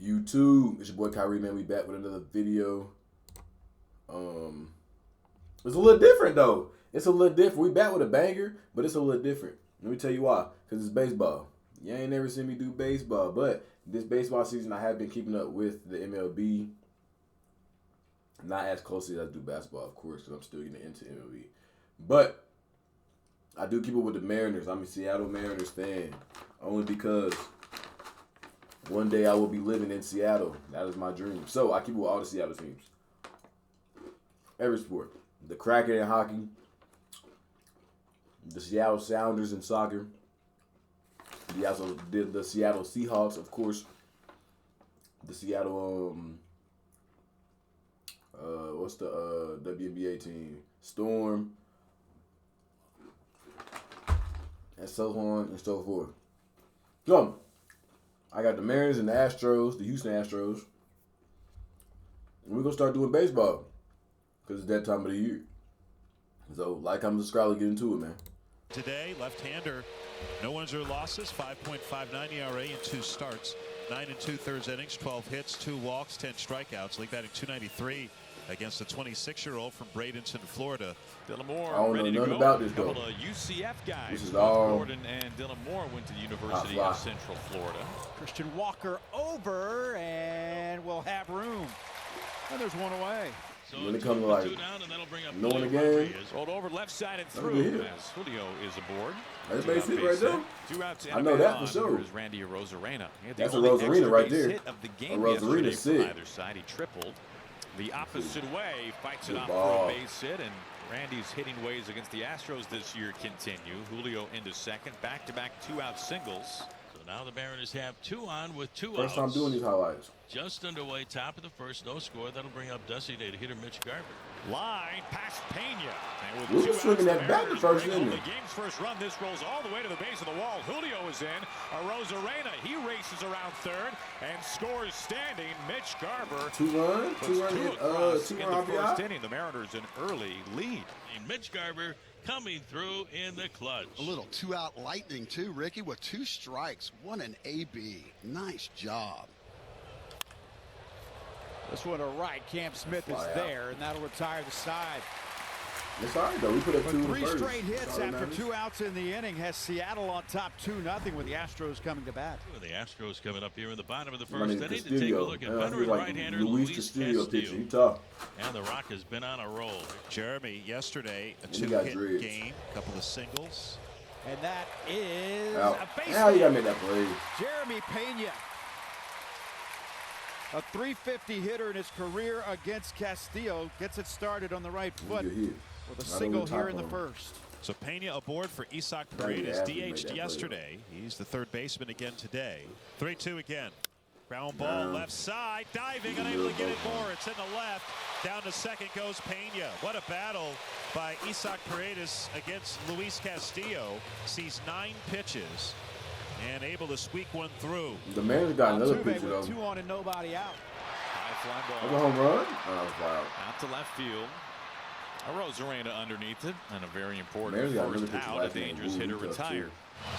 YouTube, it's your boy CAIREED, man. We back with another video. It's a little different though. It's a little different. We back with a banger, but it's a little different. Let me tell you why. Because it's baseball. You ain't never seen me do baseball, but this baseball season I have been keeping up with the MLB. Not as closely as I do basketball, of course, because I'm still getting into MLB. But I do keep up with the Mariners. I'm a Seattle Mariners fan. Only because one day I will be living in Seattle. That is my dream. So I keep up with all the Seattle teams. Every sport. The Kraken in hockey. The Seattle Sounders in soccer. The Seattle Seahawks, of course. The Seattle, what's the WNBA team? Storm. And so on and so forth. So, I got the Mariners and the Astros, the Houston Astros. And we're going to start doing baseball. Because it's that time of the year. So, like, comment, subscribe, get into it, man. Today, left-hander, no wins or losses, 5.59 ERA in 2 starts, 9 2/3 innings, 12 hits, 2 walks, 10 strikeouts. League batting .293 against the 26-year-old from Bradenton, Florida. Dylan Moore I don't ready know to nothing go. about this, though. A couple of UCF guys. This is Both all Gordon and Dylan Moore went to the University of Central Florida. Christian Walker over, and we'll have room. And there's one away. So when it comes to like knowing the game, rolled over left side and through as Julio is aboard. That's base hit right there. 2 outs. I know that for sure. Here's Randy Arozarena. That's a Rosarina right there. Hit of the game Rosarina from either side. He tripled the opposite way, fights it off for a base hit, and Randy's hitting ways against the Astros this year continue. Julio into second, back-to-back 2-out singles. Now the Mariners have 2 on with 2 outs. First time doing these highlights. Just underway, top of the first, no score. That'll bring up designated hitter Mitch Garver. Line past Pena. And We were swinging that back the first inning. The game's first run. This rolls all the way to the base of the wall. Julio is in. Arozarena, he races around third and scores standing. Mitch Garver. 2-run, 2-run first inning. The Mariners an early lead. And Mitch Garver coming through in the clutch. A little 2-out lightning too, Ricky, with 2 strikes. What an AB. Nice job. This one to right. Cam Smith is there, and that'll retire the side. It's all right, though. We put up 2 in the 3 first. straight hits after 2 outs in the inning has Seattle on top 2-0 with the Astros coming to bat. The Astros coming up here in the bottom of the first inning to Castillo. take a look at veteran like right-hander Luis Castillo pitching. He tough. And the Rock has been on a roll. Jeremy, yesterday, a 2-hit game, a couple of singles. And that is a base hit. How you got to make that play? Jeremy Pena. A .350 hitter in his career against Castillo. Gets it started on the right foot with a single here in the first. So Pena aboard for Isaac Paredes, DH'd yesterday. He's the third baseman again today. 3-2 again. Ground ball left side, diving, unable to get it more. It's in the left. Down to second goes Pena. What a battle by Isaac Paredes against Luis Castillo. Sees 9 pitches and able to squeak one through. The man got another pitcher though. 2 on and nobody out. High fly ball. That's a home run? Oh, that was wild. Out to left field. Arozarena underneath it, and a very important first out. A dangerous hitter retired.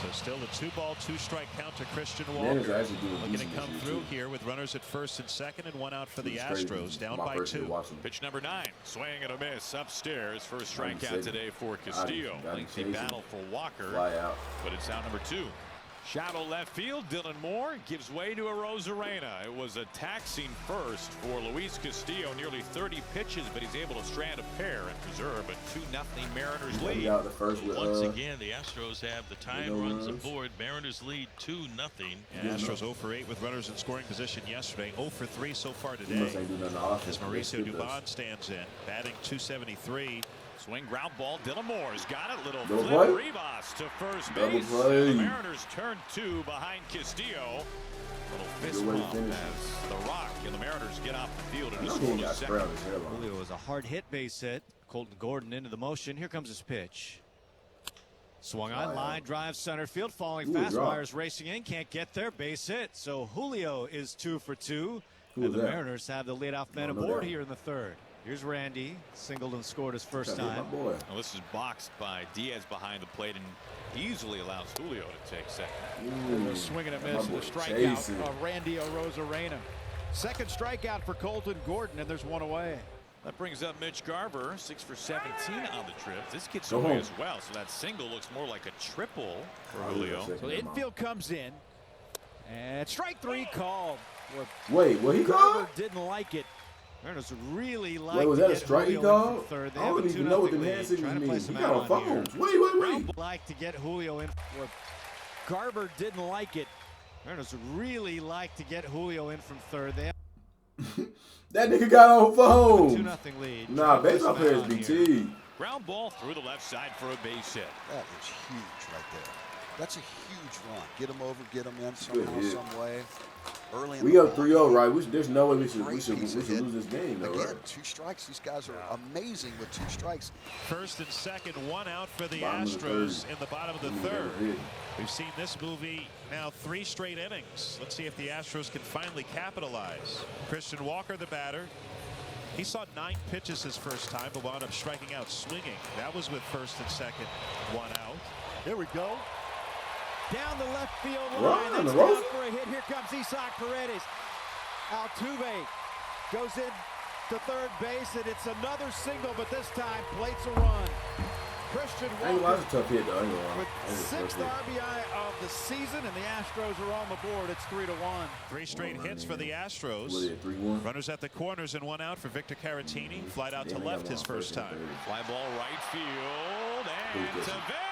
So still a 2-ball, 2-strike count to Christian Walker. Looking to come through here with runners at first and second and 1 out for the Astros, down by 2. Pitch number 9, swing and a miss upstairs. First strikeout today for Castillo. Lengthy battle for Walker, but it's out number 2. Shallow left field, Dylan Moore gives way to Arozarena. It was a taxing first for Luis Castillo, nearly 30 pitches, but he's able to strand a pair and preserve a 2-0 Mariners lead. Once again, the Astros have the tying runs aboard. Mariners lead 2-0. And Astros 0 for 8 with runners in scoring position yesterday. 0 for 3 so far today. As Mauricio Dubon stands in, batting .273. Swing, ground ball. Dylan Moore's got it. Little flip. Rivas to first base. The Mariners turn 2 behind Castillo. Little fist bump as the Rock and the Mariners get off the field in a scoreless second. Julio was a hard hit base hit. Colton Gordon into the motion. Here comes his pitch. Swung on line, drive center field, falling fast. Myers racing in, can't get there. Base hit. So Julio is 2 for 2. And the Mariners have the leadoff man aboard here in the third. Here's Randy, singled and scored his first time. Well, this is boxed by Diaz behind the plate and easily allows Julio to take second. Swing and a miss, and a strikeout of Randy Arozarena. Second strikeout for Colton Gordon, and there's one away. That brings up Mitch Garver, 6 for 17 on the trip. This gets away as well, so that single looks more like a triple for Julio. So the infield comes in, and strike 3 called. Wait, what he called? Didn't like it. Mariners really like. Wait, was that a strike he called? Third. I don't even know what the hand signals mean. He got on phones. Wait. Like to get Julio in. Garver didn't like it. Mariners really like to get Julio in from third. They that nigga got on phone. 2-0 lead. Nah, baseball players be T. Ground ball through the left side for a base hit. That is huge right there. That's a huge run. Get him over, get him in somehow, some way. Early in we up 3-0, right? There's no way we should lose this game, though, Again, right? 2 strikes. These guys are amazing with 2 strikes. First and second, 1 out for the Astros in the bottom of the third. We've seen this movie now 3 straight innings. Let's see if the Astros can finally capitalize. Christian Walker, the batter. He saw 9 pitches his first time, but wound up striking out swinging. That was with first and second, 1 out. Here we go. Down the left field line. That's down for a hit. Here comes Isaac Paredes. Altuve goes in to third base, and it's another single, but this time plates a run. Christian Walker a tough hit, though. with 6th RBI of the season, and the Astros are on the board. It's 3-1. 3 straight hits for the Astros. 3-1. Runners at the corners and 1 out for Victor Caratini. Flied out to left his first time. Fly ball right field, and Tavares.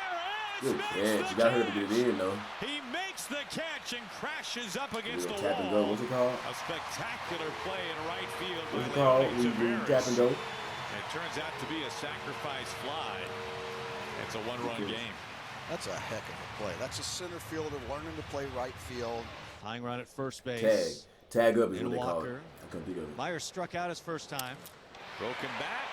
Good catch. You got her to get it in, though. He makes the catch and crashes up against the Tap and wall. go. What's it called? A spectacular play in right field. What's it called? Tap and go. It turns out to be a sacrifice fly. It's a 1-run game. That's a heck of a play. That's a center fielder learning to play right field. Tying run at first base. Tag up is what they Walker. call it. I couldn't think of it. Myers struck out his first time. Broken back.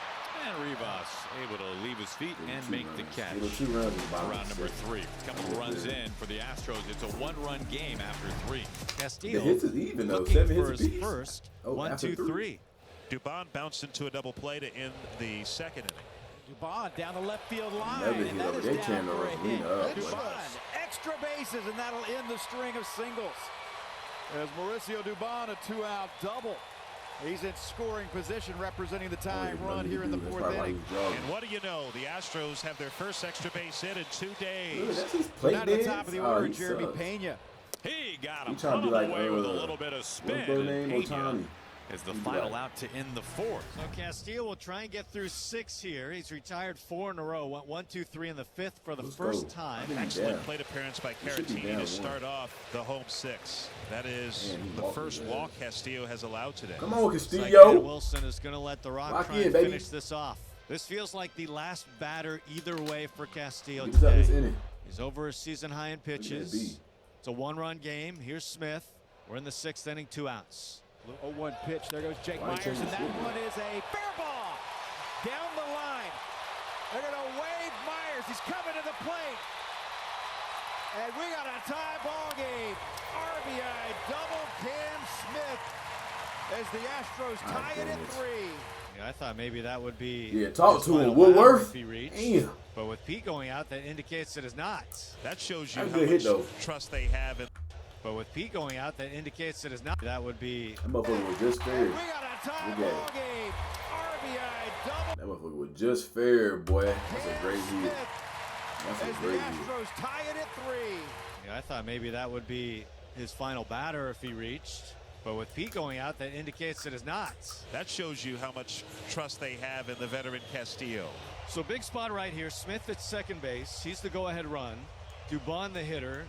And Rivas able to leave his feet and make the catch. 2 runs in the Round number 3. A couple of runs in for the Astros. It's a 1-run game after 3. Castillo. The hits is even, though. Looking 7 for hits his apiece. first. Oh, 1, 2, 3. Dubon bounced into a double play to end the second inning. Dubon down the left field line, Another and hit that over. is They down tearing for a the hit. arena up. Dubon, extra bases, and that'll end the string of singles. As Mauricio Dubon, a 2-out double. He's in scoring position, representing the tying run here in the 4th inning. And what do you know? The Astros have their first extra base hit in 2 days. Down to the top of the order, Jeremy Pena. He got him. He trying to be like away with a little bit of spin. Is the final out to end the 4th. So Castillo will try and get through 6 here. He's retired 4 in a row. Went 1, 2, 3 in the 5th for the first time. Excellent plate appearance by Caratini to start off the home 6. That is the first walk Castillo has allowed today. Come on, Castillo. Wilson is going to let the Rock try and finish this off. This feels like the last batter either way for Castillo today. He's over his season high in pitches. It's a 1-run game. Here's Smith. We're in the 6th inning, 2 outs. 0-1 pitch. There goes Jake Myers, and that one is a fair ball down the line. They're going to wave Myers. He's coming to the plate. And we got a tie ball game. RBI double Cam Smith as the Astros tie it at 3. Yeah, I thought maybe that would be. Yeah, talk to him, Woodworth. Damn. But with Pete going out, that indicates it is not. That shows you how much trust they have in. But with Pete going out, that indicates it is not. That would be. That motherfucker was just fair. We got a tie ball game. RBI double. That motherfucker was just fair, boy. That's a great hit. That's a great hit. Astros tie it at 3. Yeah, I thought maybe that would be his final batter if he reached. But with Pete going out, that indicates it is not. That shows you how much trust they have in the veteran Castillo. So big spot right here. Smith at second base. He's the go-ahead run. Dubon the hitter.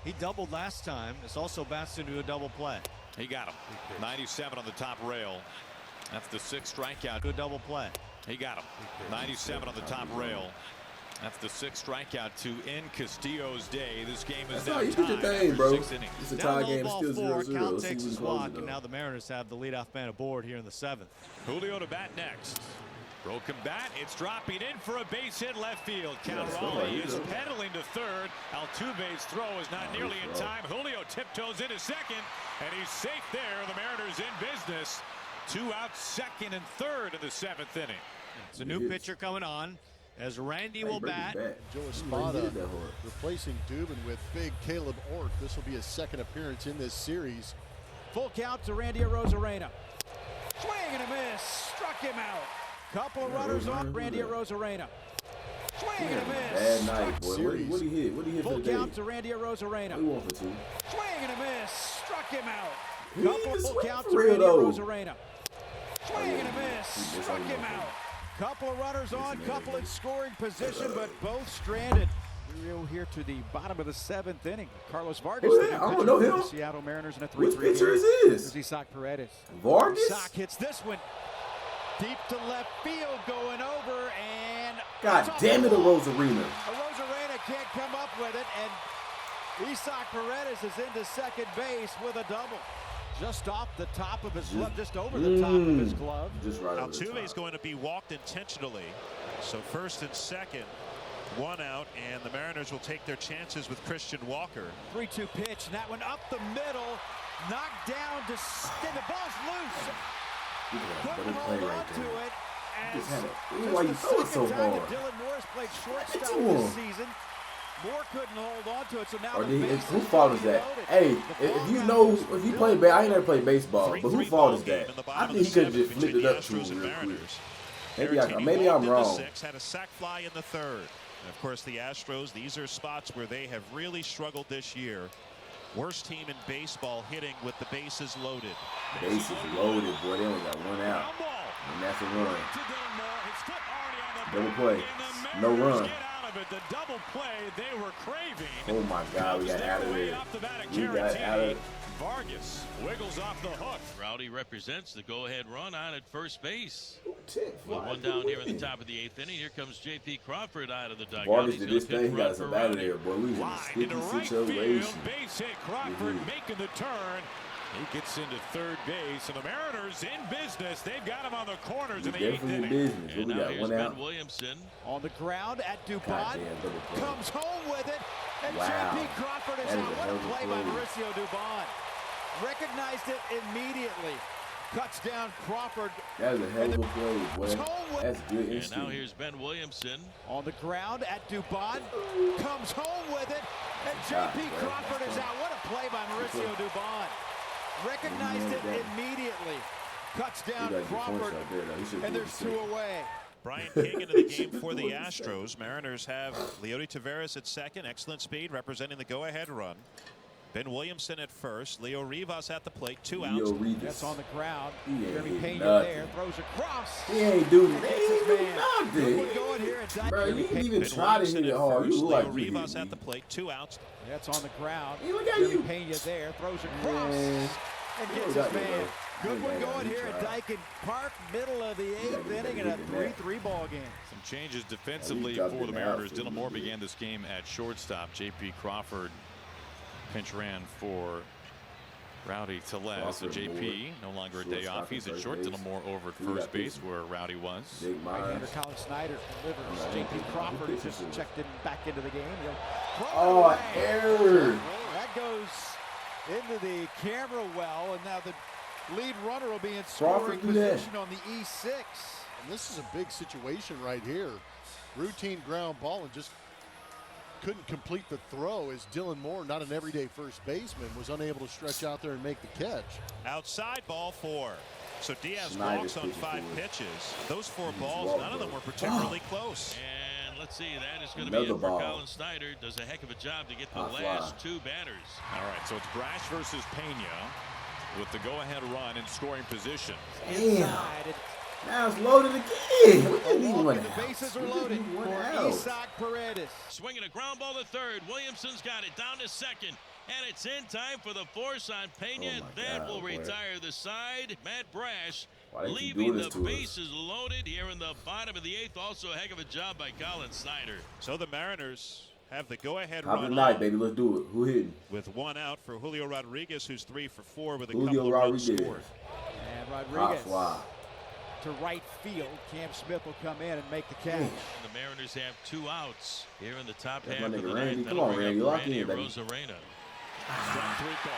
He doubled last time. This also bats into a double play. He got him. 97 on the top rail. That's the 6th strikeout. To a double play. He got him. 97 on the top rail. That's the 6th strikeout to end Castillo's day. This game is now tied after 6 innings. It's a tie game. It's still 0-0. Count takes his walk, and now the Mariners have the leadoff man aboard here in the 7th. Julio to bat next. Broken bat. It's dropping in for a base hit left field. Calrali is pedaling to third. Altuve's throw is not nearly in time. Julio tiptoes into second, and he's safe there. The Mariners in business. 2 out, second and third in the 7th inning. It's a new pitcher coming on as Randy will bat. Joe Espada replacing Dubin with big Caleb Ork. This will be his 2nd appearance in this series. Full count to Randy Arozarena. Swing and a miss. Struck him out. Couple of runners on Randy Arozarena. Swing and a miss. Bad night, boy. What he hit? What he hit for the day? Full count to Randy Arozarena. We won for 2. Swing and a miss. Struck him out. He Couple swing full count for to real, Randy though. Arozarena. Swing and a miss. Struck him out. Couple of runners on, couple in scoring position, but both stranded. We go here to the bottom of the 7th inning. Carlos Vargas. Who's that? I don't know him. The Seattle Mariners in a 3-3 Which pitcher is this? Here's Isaac Paredes. Vargas? Isaac hits this one deep to left field, going over, and God damn it, Arozarena. Arozarena can't come up with it, and Isaac Paredes is into second base with a double. Just off the top of his glove, just over the top of his glove. Just right over the Altuve is top. going to be walked intentionally. So first and second, 1 out, and the Mariners will take their chances with Christian Walker. 3-2 pitch, and that one up the middle, knocked down to the ball's loose. Couldn't hold on to it. And why you throw it so hard? Dylan Morris played shortstop this season. Moore couldn't hold on to it, so now whose fault is that? Hey, if you know, if you play, I ain't never played baseball, but whose fault is that? I think he could have just flipped it up to him real quick. Maybe I'm wrong. Had a sac fly in the 3rd. And of course, the Astros, these are spots where they have really struggled this year. Worst team in baseball hitting with the bases loaded. Bases loaded, boy. They only got 1 out. And that's a run. Double play. No run. The double play they were craving. Oh my God, we got out of there. We got out of Vargas wiggles off the hook. Rowdy represents the go-ahead run on at first base. With 1 down here in the top of the 8th inning. Here comes J.P. Crawford out of the dugout. Vargas did this thing. He got us up out of there, boy. We was in a sticky situation. Base hit. Crawford making the turn. He gets into third base, and the Mariners in business. They've got him on the corners in the 8th inning. And now here's Ben Williamson. On the ground at Dubon. Comes home with it. And J.P. Crawford is out. What a play by Mauricio Dubon. Recognized it immediately. Cuts down Crawford. That was a hell of a play, boy. That's good instinct. And now here's Ben Williamson. On the ground at Dubon. Comes home with it. And J.P. Crawford is out. What a play by Mauricio Dubon. Recognized it immediately. Cuts down Crawford. And there's 2 away. Brian King into the game for the Astros. Mariners have Leody Taveras at second. Excellent speed representing the go-ahead run. Ben Williamson at first. Leo Rivas at the plate. 2 outs. That's on the ground. Jeremy Pena there. Throws across. He ain't doing nothing. Going here at Bro, you didn't even try to hit it hard. You Leo Rivas at the plate. 2 outs. That's on the ground. Hey, look at Jeremy you. Pena there. Throws across. And gets his man. Good one going here at Dyken Park. Middle of the 8th inning in a 3-3 ball game. Some changes defensively for the Mariners. Dylan Moore began this game at shortstop. J.P. Crawford pinch ran for Rowdy to left. So J.P. no longer a day off. He's at short. Dylan Moore over at first base where Rowdy was. Right-hander Colin Snyder delivers. J.P. Crawford is just checked in back into the game. Oh, error. That goes into the camera well, and now the lead runner will be in scoring position on the E6. And this is a big situation right here. Routine ground ball and just couldn't complete the throw as Dylan Moore, not an everyday first baseman, was unable to stretch out there and make the catch. Outside, ball 4. So Diaz walks on 5 pitches. Those 4 balls, none of them were particularly close. And let's see, that is going to be it for Colin Snyder. Does a heck of a job to get the last 2 batters. All right, so it's Brash versus Pena with the go-ahead run in scoring position. Inside. Now it's loaded again. The bases are loaded for Isaac Paredes. Swinging a ground ball to third. Williamson's got it down to second. And it's in time for the force on Pena. That will retire the side. Matt Brash leaving the bases loaded here in the bottom of the 8th. Also a heck of a job by Colin Snyder. So the Mariners have the go-ahead run. Top of the night, baby. Let's do it. Who hitting? With 1 out for Julio Rodriguez, who's 3 for 4 with a couple of runs scored. And Rodriguez to right field. Cam Smith will come in and make the catch. And the Mariners have 2 outs here in the top half of the 9th. Come on, Randy. Lock in, baby. Arozarena. Strike 3 call.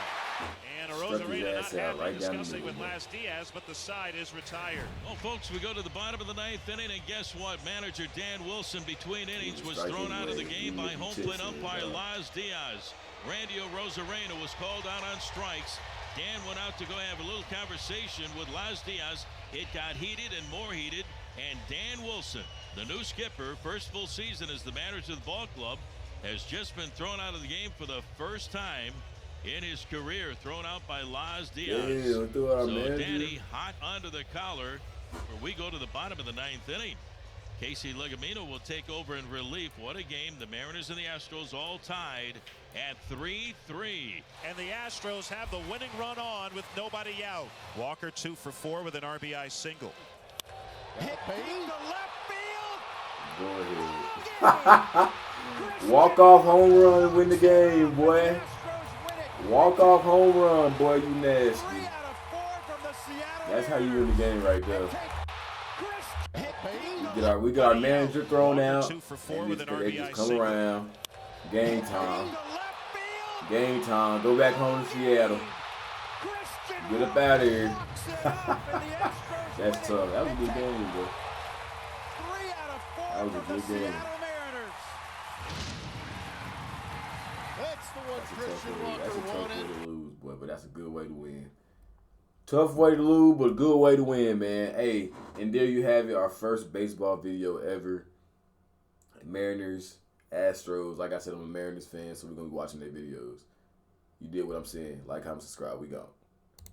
And Arozarena not happy discussing with Las Diaz, but the side is retired. Well, folks, we go to the bottom of the ninth inning, and guess what? Manager Dan Wilson, between innings, was thrown out of the game by home plate umpire Las Diaz. Randy Arozarena was called out on strikes. Dan went out to go have a little conversation with Las Diaz. It got heated and more heated, and Dan Wilson, the new skipper, first full season as the manager of the ball club, has just been thrown out of the game for the first time in his career, thrown out by Las Diaz. So Danny hot under the collar, where we go to the bottom of the ninth inning. Casey Legamino will take over in relief. What a game. The Mariners and the Astros all tied at 3-3. And the Astros have the winning run on with nobody out. Walker 2 for 4 with an RBI single. Hit to left field. Go ahead. Walk off home run and win the game, boy. Walk off home run, boy. You nasty. That's how you win the game right there. We got our manager thrown out, and they just come around. Game time. Game time. Go back home to Seattle. Get up out of here. That's tough. That was a good game, bro. That was a good game. That's the one Christian Walker That's a tough wanted. way to lose, boy, but that's a good way to win. Tough way to lose, but a good way to win, man. Hey, and there you have it, our first baseball video ever. Mariners, Astros. Like I said, I'm a Mariners fan, so we're going to be watching their videos. You did what I'm saying. Like, comment, subscribe. We go.